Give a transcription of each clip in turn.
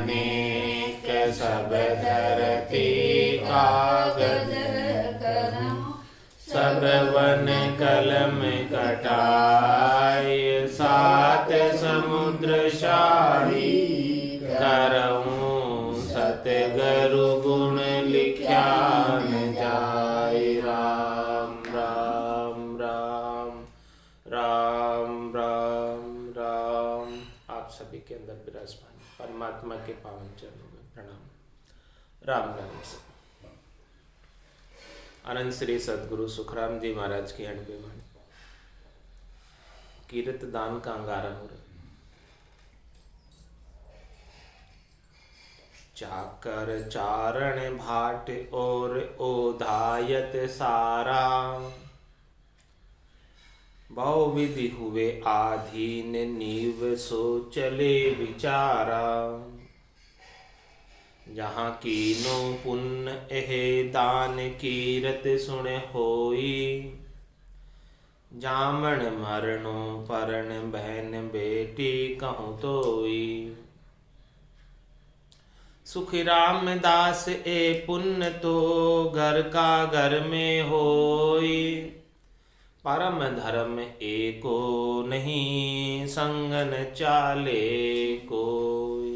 अनेक सब धरती कागज कलम, सब वन कलम कटाय, सात समुद्र शाही करऊं, सतगुरु गुण लिख्या न जाय। राम राम राम राम राम राम। आप सभी के अंदर विराजमान परमात्मा के पावन चरणों में प्रणाम। राम नाम से अनंत श्री सदगुरु सुखराम जी महाराज की अणबे वाणी कीर्त दान का अंगारा हो रहा। चाकर चारण भाट और ओधायत सारा, बहु विधि हुए आधीन नीव सो चले विचारा। जहाँ कीनो पुण्य एहे दान कीरत सुन होई, जामन मरणो परण बहन बेटी कहूँ तोई। सुखी रामदास ए पुण्य तो घर का घर में होई, परम धर्म एको नहीं संगन चाले कोई।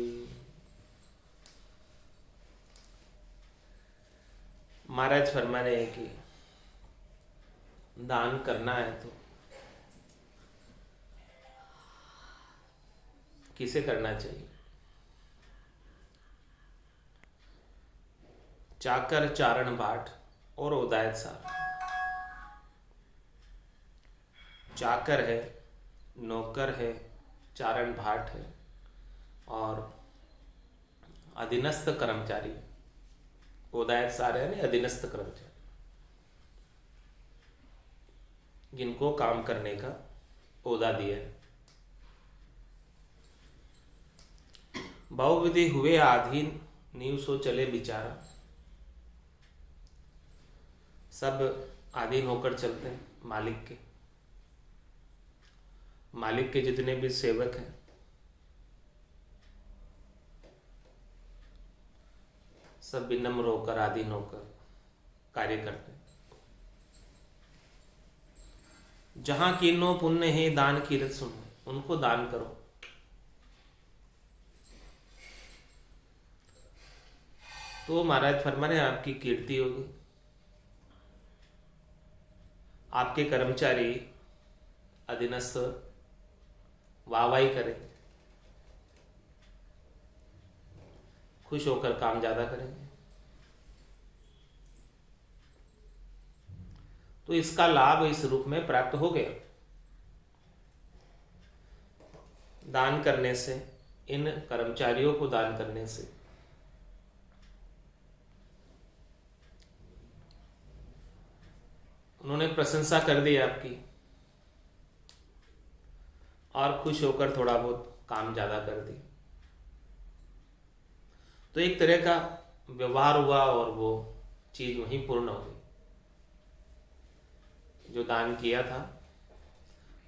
महाराज फरमा रहे हैं कि दान करना है तो किसे करना चाहिए। चाकर चारण भाट और उदायत सार। चाकर है, नौकर है, चारण भाट है और अधीनस्थ कर्मचारी। उदायत सार है अधीनस्थ कर्मचारी, जिनको काम करने का ओदा दिया है। बहुविधि हुए आधीन नीव सो चले बिचारा। सब आधीन होकर चलते हैं मालिक के। मालिक के जितने भी सेवक हैं सब विनम्र होकर आधीन होकर कार्य करते हैं। जहां कीनो पुण्य है दान कीरत सुन, उनको दान करो। तो महाराज फरमा रहे आपकी कीर्ति होगी, आपके कर्मचारी अधीनस्थ वाहवाही करें, खुश होकर काम ज्यादा करेंगे। तो इसका लाभ इस रूप में प्राप्त हो गया। दान करने से, इन कर्मचारियों को दान करने से उन्होंने प्रशंसा कर दी आपकी और खुश होकर थोड़ा बहुत काम ज्यादा कर दी। तो एक तरह का व्यवहार हुआ और वो चीज वहीं पूर्ण हो गई। जो दान किया था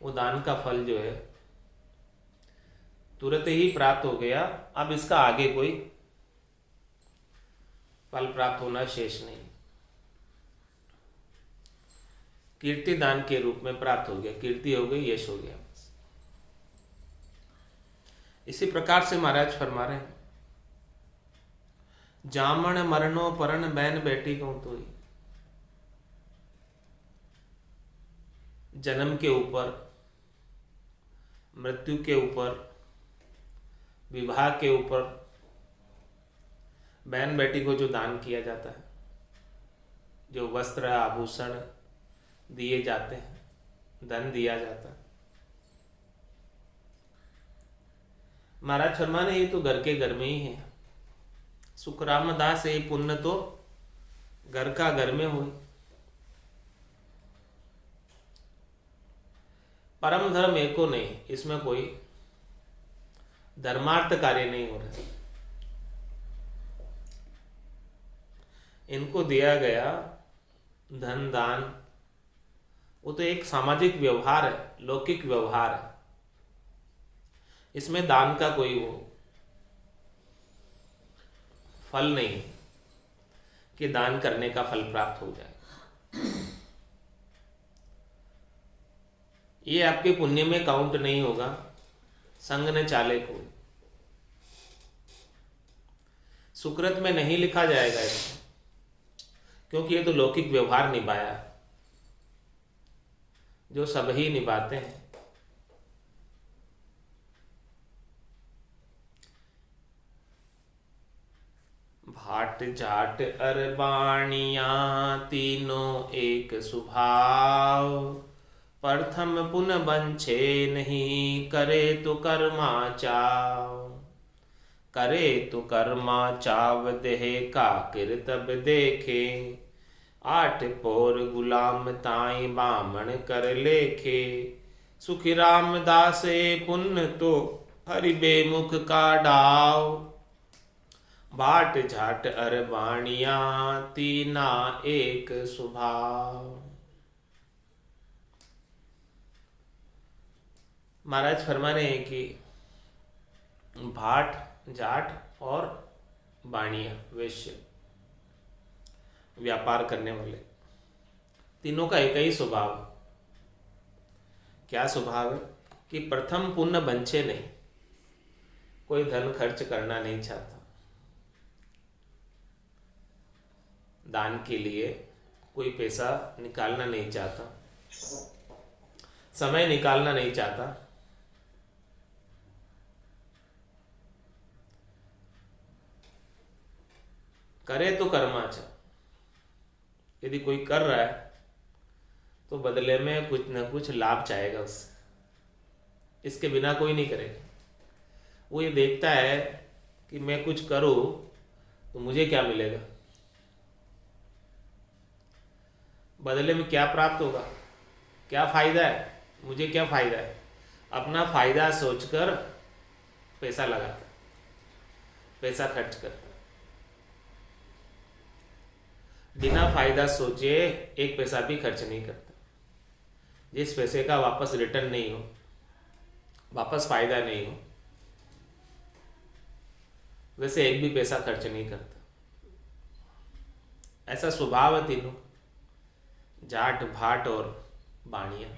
वो दान का फल जो है तुरंत ही प्राप्त हो गया। अब इसका आगे कोई फल प्राप्त होना शेष नहीं, कीर्ति दान के रूप में प्राप्त हो गया। कीर्ति हो गई, यश हो गया। इसी प्रकार से महाराज फरमा रहे हैं, जामन मरणो परण बहन बेटी कहूं तो। जन्म के ऊपर, मृत्यु के ऊपर, विवाह के ऊपर बहन बेटी को जो दान किया जाता है, जो वस्त्र आभूषण दिए जाते हैं, धन दिया जाता है, महाराज शर्मा ने ये तो घर के घर में ही है। सुख रामदास ये पुण्य तो घर का घर में हुई। परम धर्म एको नहीं, इसमें कोई धर्मार्थ कार्य नहीं हो रहा। इनको दिया गया धन दान, वो तो एक सामाजिक व्यवहार है, लौकिक व्यवहार है। इसमें दान का कोई वो फल नहीं है कि दान करने का फल प्राप्त हो जाए। ये आपके पुण्य में काउंट नहीं होगा। संग न चाले को सुकृत में नहीं लिखा जाएगा इसको, क्योंकि ये तो लौकिक व्यवहार निभाया जो सब ही निभाते हैं। भाट जाट अरबाणिया तीनों एक स्वभाव, प्रथम पुन बंछे नहीं करे तो कर्मा चाव। करे तो कर्मा चाव देह का किरतब देखे, आठ पोर गुलाम ताई बामण कर लेखे। सुखी रामदासे पुण्य तो हरि बेमुख का डाव, बाट झाट अरबाणिया तीना एक स्वभाव। महाराज फरमा रहे हैं कि भाट जाट और बाणिया वैश्य व्यापार करने वाले तीनों का एक ही स्वभाव। क्या स्वभाव है कि प्रथम पुण्य बंचे नहीं, कोई धन खर्च करना नहीं चाहता, दान के लिए कोई पैसा निकालना नहीं चाहता, समय निकालना नहीं चाहता। करे तो कर्माचा, यदि कोई कर रहा है तो बदले में कुछ न कुछ लाभ चाहेगा उससे, इसके बिना कोई नहीं करेगा। वो ये देखता है कि मैं कुछ करूं तो मुझे क्या मिलेगा, बदले में क्या प्राप्त होगा, क्या फायदा है, मुझे क्या फायदा है। अपना फायदा सोचकर पैसा लगाता, पैसा खर्च करता, बिना फायदा सोचे एक पैसा भी खर्च नहीं करता। जिस पैसे का वापस रिटर्न नहीं हो, वापस फायदा नहीं हो, वैसे एक भी पैसा खर्च नहीं करता। ऐसा स्वभाव है तीनों, जाट भाट और बाणिया,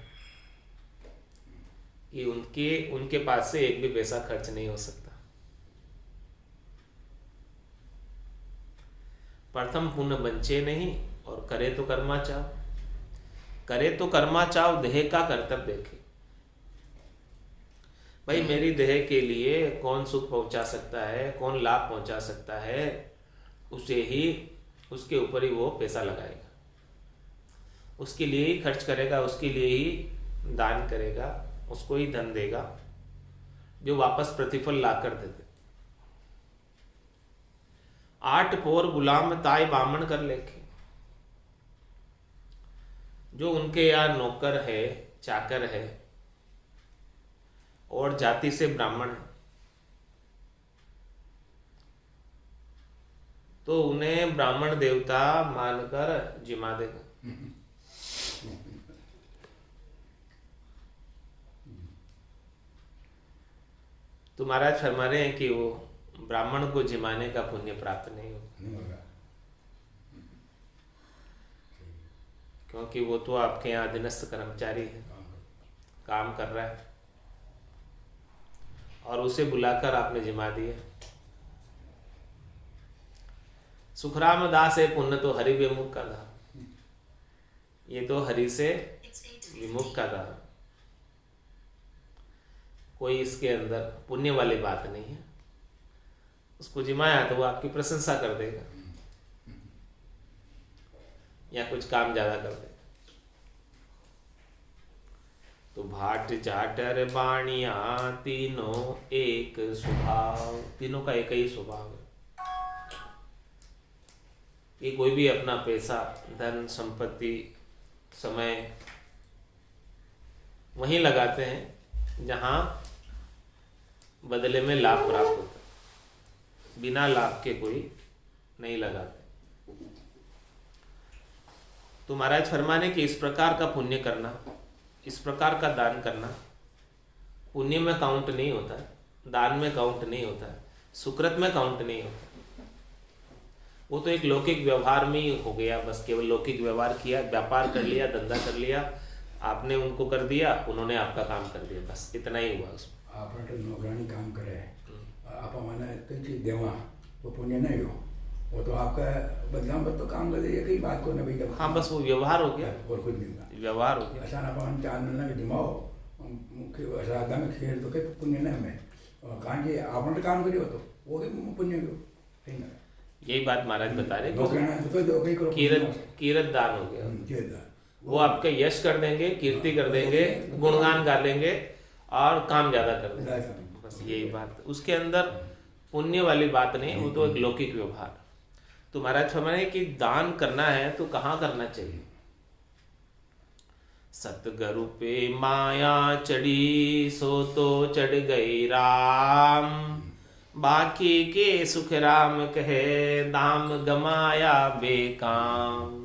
कि उनके पास से एक भी पैसा खर्च नहीं हो सकता। प्रथम पुण्य बंचे नहीं और करे तो कर्मा चाव। करे तो कर्मा चाव देह का कर्तव्य देखे। भाई मेरी देह के लिए कौन सुख पहुंचा सकता है, कौन लाभ पहुंचा सकता है, उसे ही, उसके ऊपर ही वो पैसा लगाएगा, उसके लिए ही खर्च करेगा, उसके लिए ही दान करेगा, उसको ही धन देगा जो वापस प्रतिफल लाकर देते। आठ पोर गुलाम ताई बामण कर लेखे, जो उनके यहाँ नौकर है, चाकर है और जाति से ब्राह्मण है, तो उन्हें ब्राह्मण देवता मानकर जिमा देगा। तो महाराज फरमा रहे हैं कि वो ब्राह्मण को जिमाने का पुण्य प्राप्त नहीं होगा, क्योंकि वो तो आपके यहाँ अधीनस्थ कर्मचारी है, काम कर रहा है, और उसे बुलाकर आपने जिमा दिया। सुखराम दास है पुण्य तो हरि विमुख का था, ये तो हरि से विमुख का था, कोई इसके अंदर पुण्य वाली बात नहीं है। उसको जिमाया तो वो आपकी प्रशंसा कर देगा या कुछ काम ज्यादा कर देगा। तो भाट जाट अरबाणिया तीनों एक स्वभाव, तीनों का एक ही स्वभाव है कि कोई भी अपना पैसा, धन, संपत्ति, समय वहीं लगाते हैं जहां बदले में लाभ प्राप्त होता है, बिना लाभ के कोई नहीं लगाते। तो महाराज फरमाने कि इस प्रकार का पुण्य करना, इस प्रकार का दान करना पुण्य में काउंट नहीं होता है, दान में काउंट नहीं होता है, सुकृत में काउंट नहीं होता। वो तो एक लौकिक व्यवहार में ही हो गया, बस केवल लौकिक व्यवहार किया, व्यापार कर लिया, धंधा कर लिया, आपने उनको कर दिया, उन्होंने आपका काम कर दिया, बस इतना ही हुआ उसमें। આપણે नौकरानी काम करे आप मैंने कहीं देवा वो पुण्य नहीं हो, वो तो आपका बदनाम पर तो काम कर दिया, कई बात को नहीं भाई। हाँ, बस वो व्यवहार हो गया और कुछ नहीं हुआ, व्यवहार हो गया। असा अपन 4 महीना के दिमाओ मुख्य श्राद्धा में खेल तो कहीं पुण्य नहीं में कहाँ जी आपने काम करियो तो वो भी पुण्य क्यों सही ना। यही बात महाराज बता रहे कीरत दान हो गया, वो आपका यश कर देंगे, कीर्ति कर देंगे, गुणगान गा लेंगे और काम ज्यादा कर देंगे, बस यही बात। उसके अंदर पुण्य वाली बात नहीं, वो तो एक लौकिक व्यवहार। तो महाराज फरमाए कि दान करना है तो कहाँ करना चाहिए। सतगुरु पे माया चढ़ी सो तो चढ़ गई राम, बाकी के सुख राम कहे दाम गमाया बेकाम।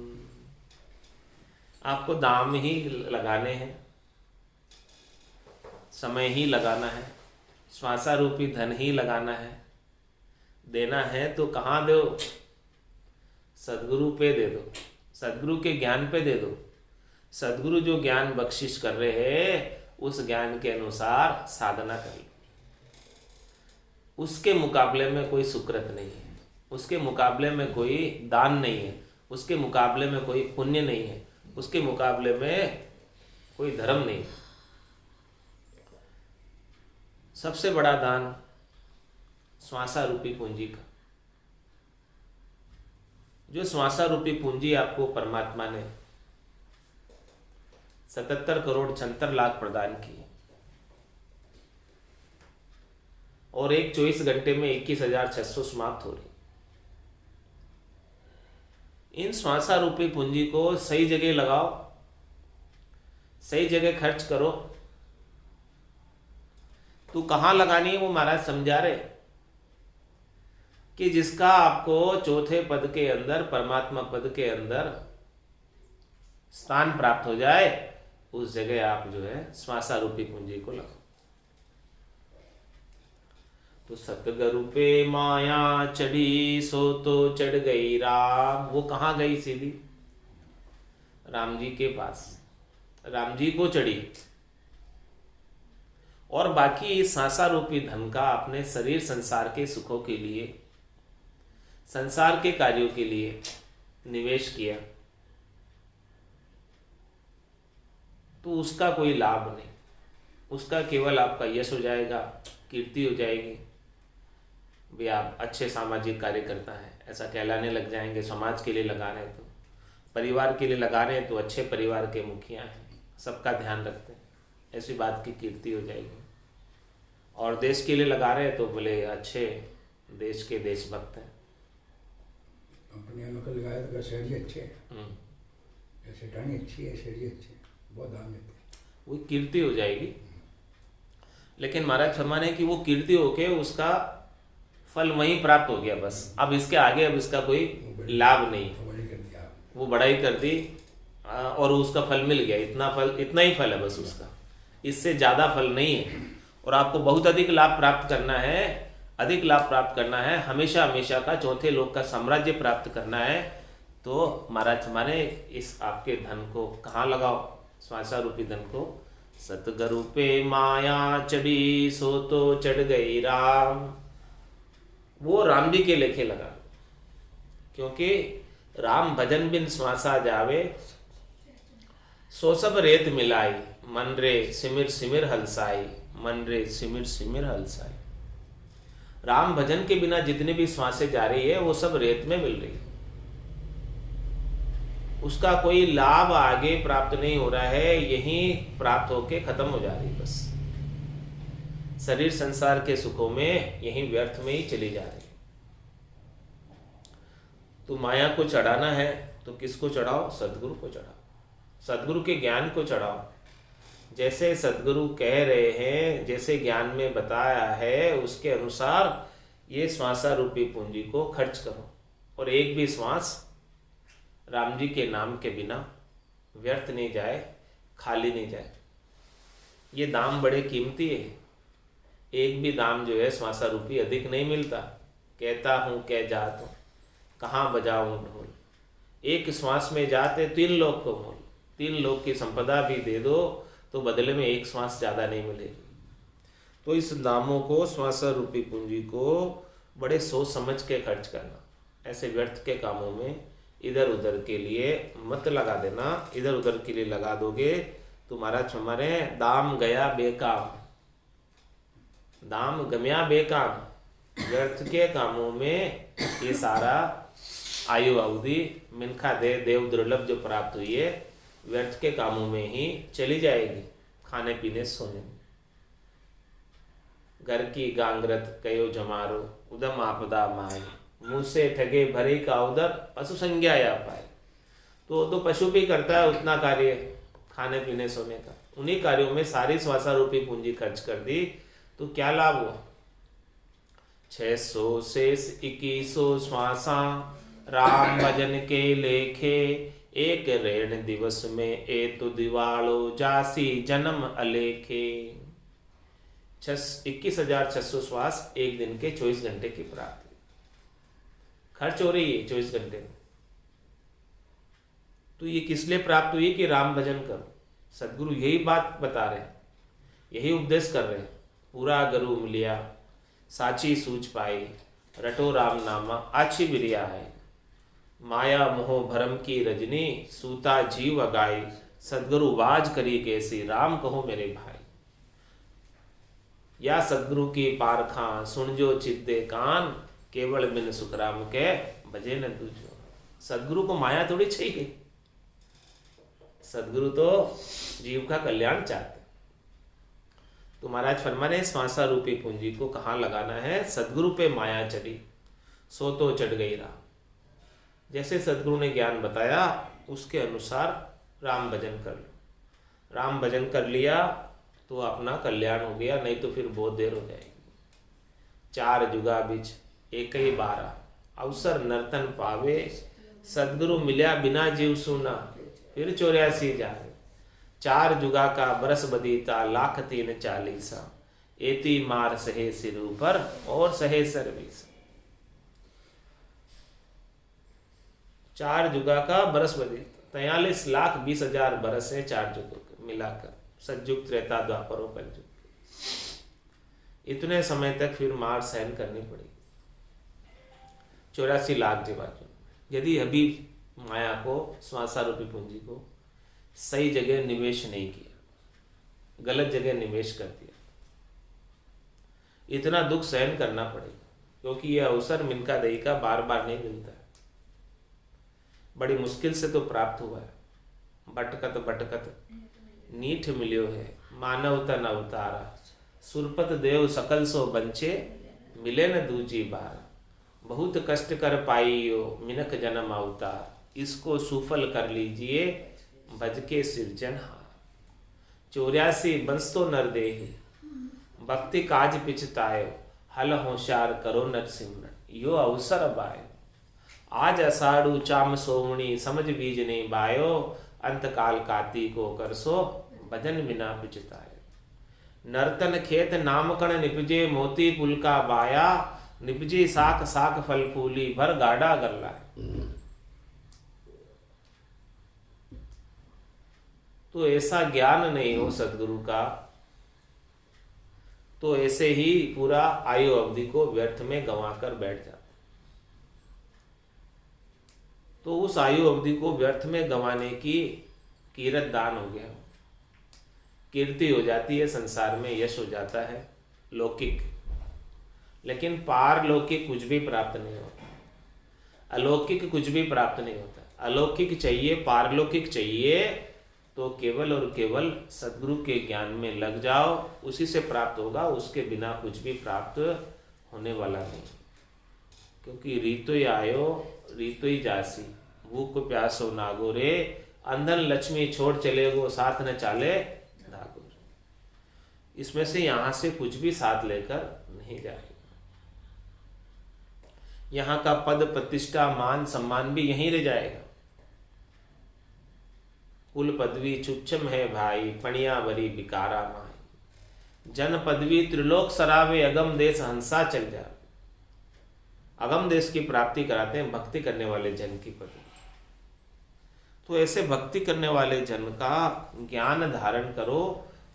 आपको दाम ही लगाने हैं, समय ही लगाना है, श्वासा रूपी धन ही लगाना है, देना है तो कहाँ दो, सदगुरु पे दे दो, सदगुरु के ज्ञान पे दे दो। सदगुरु जो ज्ञान बख्शिश कर रहे हैं उस ज्ञान के अनुसार साधना कर लो। उसके मुकाबले में कोई सुकृत नहीं है, उसके मुकाबले में कोई दान नहीं है, उसके मुकाबले में कोई पुण्य नहीं है, उसके मुकाबले में कोई धर्म नहीं है। सबसे बड़ा दान श्वासा रूपी पूंजी का, जो श्वासा रूपी पूंजी आपको परमात्मा ने 77 करोड़ 76 लाख प्रदान की और एक 24 घंटे में 21,600 समाप्त हो रही। इन श्वासा रूपी पूंजी को सही जगह लगाओ, सही जगह खर्च करो। तो कहाँ लगानी है वो महाराज समझा रहे कि जिसका आपको चौथे पद के अंदर, परमात्मा पद के अंदर स्थान प्राप्त हो जाए, उस जगह आप जो है श्वासा रूपी पूंजी को लगाओ। तो सतगुरु पे माया चढ़ी सो तो चढ़ गई राम, वो कहाँ गई सीधी, राम जी के पास, राम जी को चढ़ी। और बाकी इस सांसा रूपी धन का अपने शरीर संसार के सुखों के लिए, संसार के कार्यों के लिए निवेश किया तो उसका कोई लाभ नहीं, उसका केवल आपका यश हो जाएगा, कीर्ति हो जाएगी, भी आप अच्छे सामाजिक कार्य करता है ऐसा कहलाने लग जाएंगे। समाज के लिए लगा रहे हैं तो, परिवार के लिए लगा रहे हैं तो अच्छे परिवार के मुखिया हैं, सबका ध्यान रखते हैं, ऐसी बात की कीर्ति हो जाएगी। और देश के लिए लगा रहे हैं तो बोले अच्छे देश के देशभक्त हैं। कंपनियां में लगाया तो शहरी अच्छे हैं, सेठानी अच्छी है, शहरी अच्छे हैं, बहुत दाम देते हैं, वो कीर्ति हो जाएगी। लेकिन महाराज फरमाने कि वो कीर्ति होके उसका फल वहीं प्राप्त हो गया, बस अब इसके आगे अब इसका कोई लाभ नहीं, वो बढ़ाई कर दी और उसका फल मिल गया, इतना ही फल है बस उसका, इससे ज़्यादा फल नहीं है। और आपको बहुत अधिक लाभ प्राप्त करना है, अधिक लाभ प्राप्त करना है, हमेशा हमेशा का चौथे लोक का साम्राज्य प्राप्त करना है, तो महाराज हमारे इस आपके धन को कहाँ लगाओ, श्वासा रूपी धन को। सतगुरु पे माया चढ़ी सो तो चढ़ गई राम, वो राम जी के लेखे लगा, क्योंकि राम भजन बिन श्वासा जावे, सो सब रेत मिलाई, मन रे सिमिर सिमिर हलसाई, मन रे सिमिर सिमिर हलसाई। राम भजन के बिना जितने भी श्वासें जा रही है वो सब रेत में मिल रही है, उसका कोई लाभ आगे प्राप्त नहीं हो रहा है, यहीं प्राप्त होके खत्म हो जा रही है, बस शरीर संसार के सुखों में यहीं व्यर्थ में ही चली जा रही। तो माया को चढ़ाना है तो किसको चढ़ाओ, सदगुरु को चढ़ाओ, सदगुरु के ज्ञान को चढ़ाओ। जैसे सदगुरु कह रहे हैं, जैसे ज्ञान में बताया है, उसके अनुसार ये श्वासा रूपी पूंजी को खर्च करो और एक भी श्वास राम जी के नाम के बिना व्यर्थ नहीं जाए, खाली नहीं जाए। ये दाम बड़े कीमती है, एक भी दाम जो है श्वासा रूपी अधिक नहीं मिलता। कहता हूँ कह जात हूँ, कहाँ बजाऊं ढोल। एक श्वास में जाते 3 लोक को मोल, 3 लोक की संपदा भी दे दो तो बदले में एक श्वास ज़्यादा नहीं मिलेगी। तो इस नामों को, श्वास रूपी पूंजी को बड़े सोच समझ के खर्च करना। ऐसे व्यर्थ के कामों में इधर उधर के लिए मत लगा देना। इधर उधर के लिए लगा दोगे तो महाराज हमारे दाम गया बेकाम, दाम गम्या बेकाम। व्यर्थ के कामों में ये सारा आयु अवधि मिनखा दे देव दुर्लभ जो प्राप्त हुई है, व्यर्थ के कामों में ही चली जाएगी, खाने पीने सोने में। घर की गांगरत कयो जमारो, उदम आपदा माए, मुँह से ठगे भरे का उदर, पशु संज्ञा या पाए। तो पशु भी करता है उतना कार्य, खाने पीने सोने का। उन्हीं कार्यों में सारी श्वासा रूपी पूंजी खर्च कर दी तो क्या लाभ हुआ। 600 शेष 2100 श्वासा, राम भजन के लेखे, एक ऋण दिवस में ए तो दिवालो, जासी जन्म अलेखे। 21,600 श्वास एक दिन के 24 घंटे की प्राप्ति खर्च हो रही है 24 घंटे में। तो ये किस लिए प्राप्त हुई कि राम भजन करो। सदगुरु यही बात बता रहे हैं, यही उपदेश कर रहे हैं। पूरा गरु मिलिया, साची सूझ पाई, रटो राम नामा आछी बिरिया है। माया मोह भरम की रजनी, सूता जीव अगाई, सदगुरु बाज करी कैसी, राम कहो मेरे भाई। या सदगुरु की पारखा, सुन जो चिद्दे कान, केवल बिन सुखराम के भजे न दूजो। सदगुरु को माया थोड़ी चाहिए, सदगुरु तो जीव का कल्याण चाहते। तो महाराज फरमा रहे श्वासा रूपी पूंजी को कहाँ लगाना है। सदगुरु पे माया चढ़ी सो तो चढ़ गई राम। जैसे सदगुरु ने ज्ञान बताया उसके अनुसार राम भजन कर लो। राम भजन कर लिया तो अपना कल्याण हो गया, नहीं तो फिर बहुत देर हो जाएगी। 4 जुगा बिच एक ही 12, अवसर नर्तन पावे, सदगुरु मिल्या बिना जीव सुना, फिर 84 जावे। 4 जुगा का बरस बदीता, लाख 340, एती मार सहे सिर ऊपर और सहे सर्विस। 4 जुगा का बरस बदीता, 43,20,000 बरस है 4 जुगों के मिलाकर, सतयुग त्रेता द्वापर और कलयुग। इतने समय तक फिर मार सहन करनी पड़ेगी। 84 लाख जीवात्मा। यदि अभी माया को, श्वासा रूपी पूंजी को सही जगह निवेश नहीं किया, गलत जगह निवेश कर दिया, इतना दुख सहन करना पड़ेगा। क्योंकि यह अवसर मिनका दही का बार बार नहीं मिलता है, बड़ी मुश्किल से तो प्राप्त हुआ है। भटकत भटकत नीठ मिलियो है, मानव तन अवतारा, सुरपत देव सकल सो बंचे, मिले न दूजी बार। बहुत कष्ट कर पाइयो मिनक जन्म अवतार, इसको सुफल कर लीजिए भज के सिरजनहार। 84 बंस तो नर देहि, भक्ति काज पिछतायो, हल होशियार करो नर सिमरन, यो अवसर अब आयो। आज अषाढ़ु चाम सोमणी, समझ बीज नहीं बायो, अंत काल काती को करसो, भजन बिना पिछतायो। नर्तन खेत नामकण निपजे, मोती पुल का बाया, निपजे साख साख फल फूली, भर गाढ़ा कर लाए। तो ऐसा ज्ञान नहीं हो सदगुरु का, तो ऐसे ही पूरा आयु अवधि को व्यर्थ में गंवा कर बैठ जाता। तो उस आयु अवधि को व्यर्थ में गंवाने की कीरत दान हो गया, कीर्ति हो जाती है संसार में, यश हो जाता है लौकिक, लेकिन पारलौकिक कुछ भी प्राप्त नहीं होता, अलौकिक कुछ भी प्राप्त नहीं होता। अलौकिक चाहिए, पारलौकिक चाहिए तो केवल और केवल सदगुरु के ज्ञान में लग जाओ, उसी से प्राप्त होगा, उसके बिना कुछ भी प्राप्त होने वाला नहीं। क्योंकि रीतो ही आयो रीतो ही जासी, भूख प्यासो नागोरे, अंधन लक्ष्मी छोड़ चले गो, साथ न चाले धागोर। इसमें से यहाँ से कुछ भी साथ लेकर नहीं जाएगा। यहाँ का पद प्रतिष्ठा मान सम्मान भी यहीं रह जाएगा। कुल पदवी चुच्छम है भाई, पणिया बरी बिकारा माई, जन पदवी त्रिलोक सरावे, अगम देश हंसा चल जावे। अगम देश की प्राप्ति कराते हैं भक्ति करने वाले जन की पद। तो ऐसे भक्ति करने वाले जन का ज्ञान धारण करो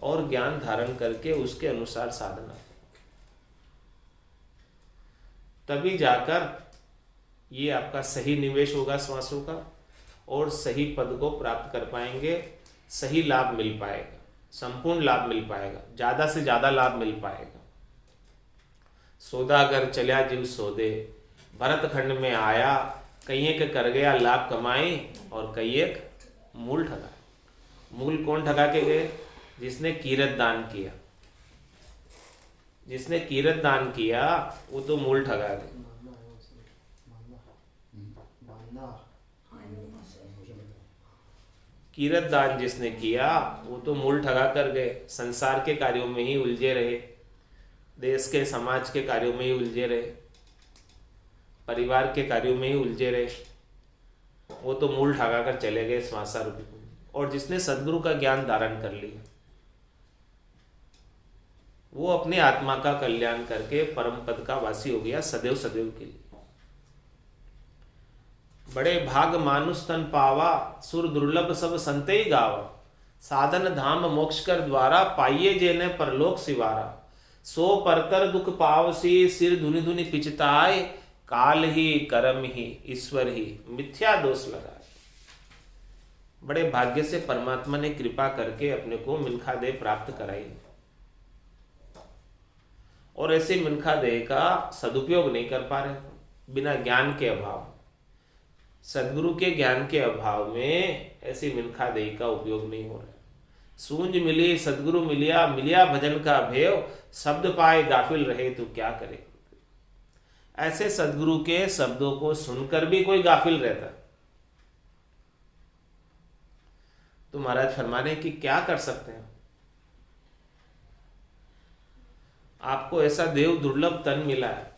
और ज्ञान धारण करके उसके अनुसार साधना करो, तभी जाकर ये आपका सही निवेश होगा श्वासों का और सही पद को प्राप्त कर पाएंगे, सही लाभ मिल पाएगा, संपूर्ण लाभ मिल पाएगा, ज्यादा से ज्यादा लाभ मिल पाएगा। सौदागर चल्या जीव सौदे, भरत खंड में आया, कई एक कर गया लाभ कमाए और कई एक मूल ठगा। मूल कौन ठगा के गए? जिसने कीरत दान किया। जिसने कीरत दान किया वो तो मूल ठगा गए। कीरत दान जिसने किया वो तो मूल ठगा कर गए, संसार के कार्यों में ही उलझे रहे, देश के समाज के कार्यों में ही उलझे रहे, परिवार के कार्यों में ही उलझे रहे, वो तो मूल ठगा कर चले गए श्वासा रूपी कुंड। और जिसने सद्गुरु का ज्ञान धारण कर लिया वो अपने आत्मा का कल्याण करके परम पद का वासी हो गया सदैव सदैव के लिए। बड़े भाग मानुष तन पावा, सुर दुर्लभ सब संते ही गावा, साधन धाम मोक्ष कर द्वारा, पाइये जेने परलोक सिवारा, सो परतर दुख पावसी, सिर धुनि धुनि पिचताए, काल ही कर्म ही ईश्वर ही मिथ्या दोष लगाए। बड़े भाग्य से परमात्मा ने कृपा करके अपने को मिनखा देह प्राप्त कराई, और ऐसे मिनखा देह का सदुपयोग नहीं कर पा रहे, बिना ज्ञान के अभाव, सदगुरु के ज्ञान के अभाव में ऐसी मिनखा देह का उपयोग नहीं हो रहा। सूंझ मिली सदगुरु मिलिया, मिलिया भजन का भेव, शब्द पाए गाफिल रहे तो क्या करे। ऐसे सदगुरु के शब्दों को सुनकर भी कोई गाफिल रहता तो महाराज फरमाने कि क्या कर सकते हैं। आपको ऐसा देव दुर्लभ तन मिला है,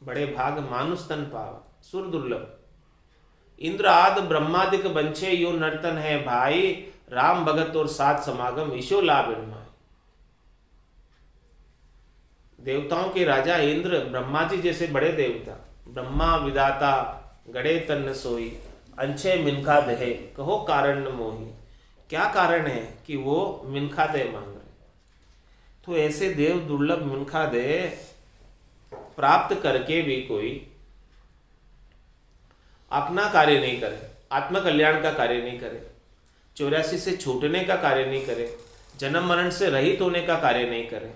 बड़े भाग मानुष तन पावा, सुर दुर्लभ, इंद्र आदि ब्रह्मादिक बंछे यो नर्तन है भाई, राम भगत और साथ समागम ईशो लाभ इनमाई। देवताओं के राजा इंद्र, ब्रह्मा जी जैसे बड़े देवता, ब्रह्मा विदाता गड़े तन सोई, अंछे मिनखा दहे कहो कारण न मोही। क्या कारण है कि वो मिनखा दे मांग रहे? तो ऐसे देव दुर्लभ मिनखा दे प्राप्त करके भी कोई अपना कार्य नहीं करे, आत्म कल्याण का कार्य नहीं करे, 84 से छूटने का कार्य नहीं करे, जन्म मरण से रहित होने का कार्य नहीं करे,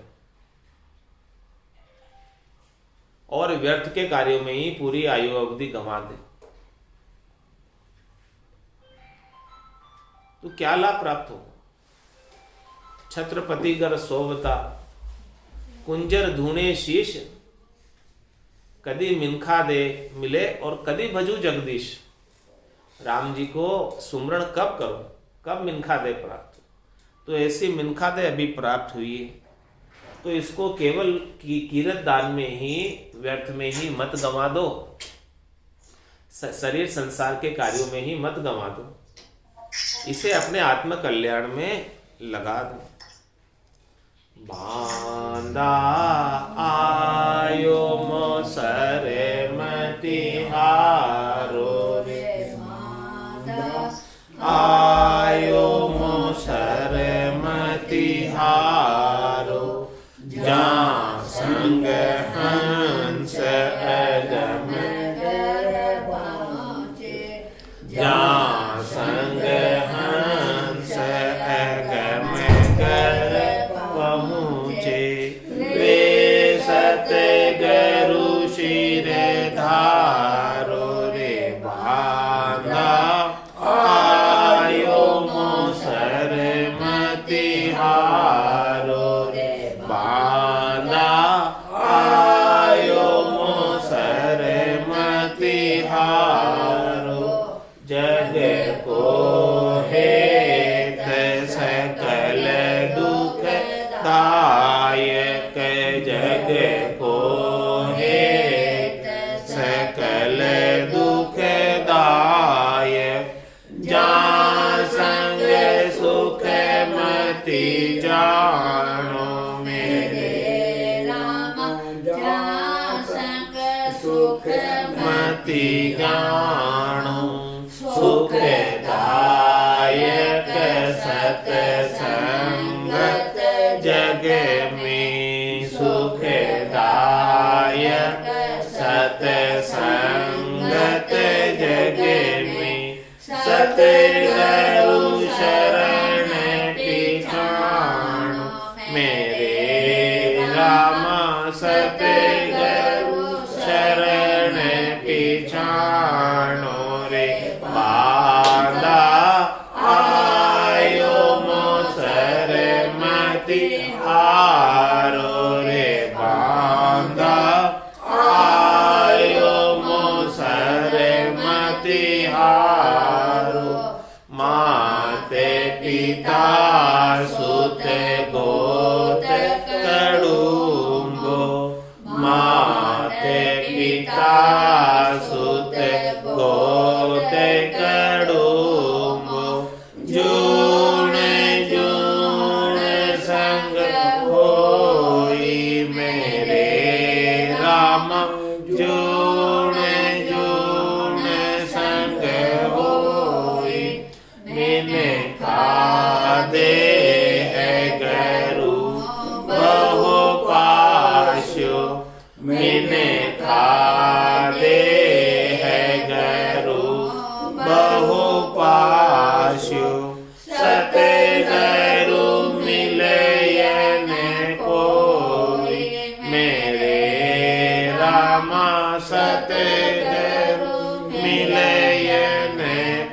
और व्यर्थ के कार्यों में ही पूरी आयु अवधि गंवा दे, तो क्या लाभ प्राप्त होगा? छत्रपति गर सोवता, कुंजर धूणे शीश, कदी मिनखा दे मिले और कदी भजू जगदीश। राम जी को सुमरण कब करो, कब मिनखा दे प्राप्त? तो ऐसी मिनखा दे अभी प्राप्त हुई है, तो इसको केवल कीरत दान में ही, व्यर्थ में ही मत गंवा दो, शरीर संसार के कार्यों में ही मत गंवा दो, इसे अपने आत्म कल्याण में लगा दो। बांधा आयो मोसरे मतिहारो रे, आयो मोसरे मतिहारो, जहाँ संग हंस अगम जहाँ संग हंस अगम कर पहुँचे, वे सत गरु शिर धार मति जाणो सुखदायक सतसंगत जग में सुखदायक सतसंगत जग में सतगुरु शरण पिछाणो मेरे राम सतगुरु शरण पिछाणो रे बांधा आयो मोसर मति हारो रे बांधा आयो मोसर मति हारो माते पिता सुत गोत कड़ुम्बो माते पिता सुत गोत कड़ुम्बो जूण जूण संग होई मेरे राम जूण जूण संग होई मिने खादे है गरु बहु पाशो मिने खादे है गरु बहु पाशो सतगुरु मिलयन कोई मेरे राम सतगुरु मिलयन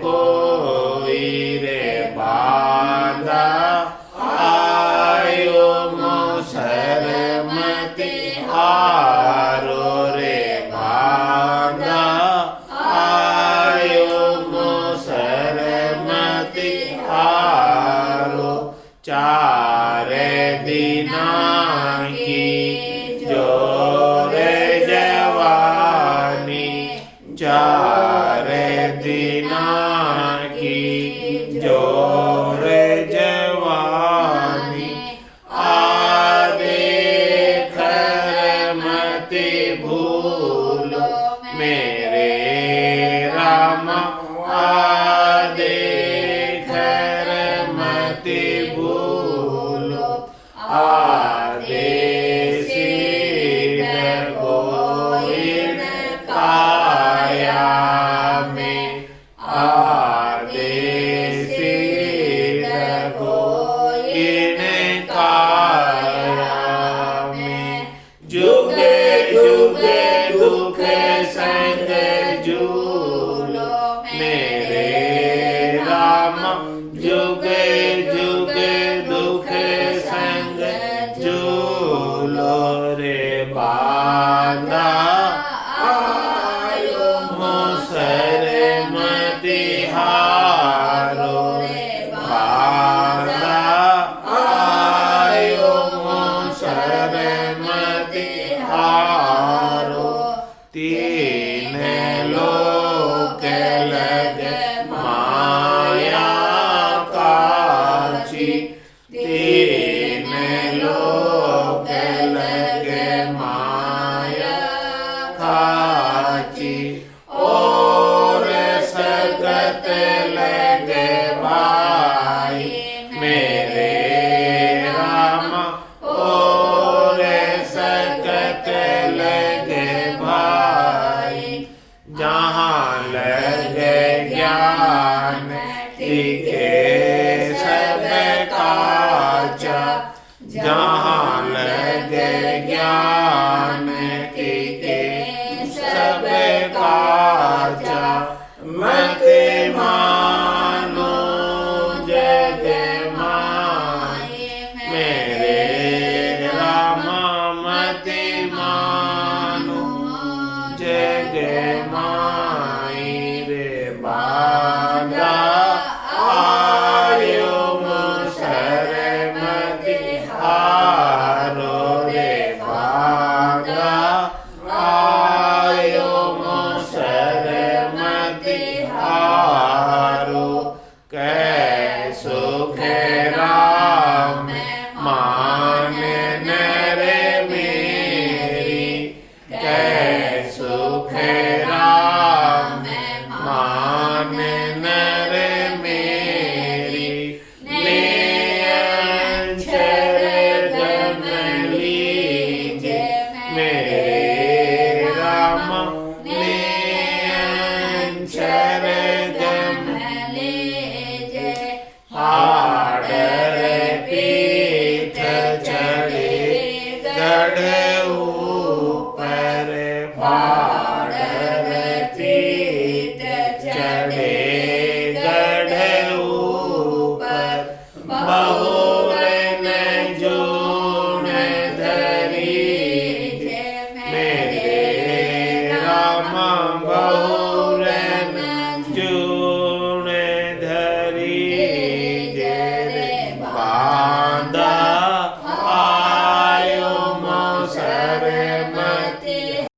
कोई रे बांधा आयो मोसर मति हारो रे बांधा आयो मोसर मति हारो चार दिना की जोर जवानी चार दिना की जोर जवानी आदे खर मति भूलो मेरे राम आदे खर मति भूलो आदेशी गोविंद काया में आदेशी गोविंद काया में जुगे जुगे दुख संग झूलो मेरे राम जुगे जुगे दुख संग झूलो रे बांधा आयो मोसर मति हारो बांधा आयो मोसर मति हारो तीन लोक लग माया काची तीन लोक लग माया काची और सगत लग भाई मेरे राम और सगत लग भाई जहाँ लग ज्ञान दिखे सब काचा जहाँ लग ज्ञान दिखे सब काचा मत मानो जग माई मेरे राम मत मानो जग माई रे बांधा आयो मोसर मति हारो रे बांधा आयो मोसर मति हारो कै सुख राम मान नर मेरी कै सुख राम राम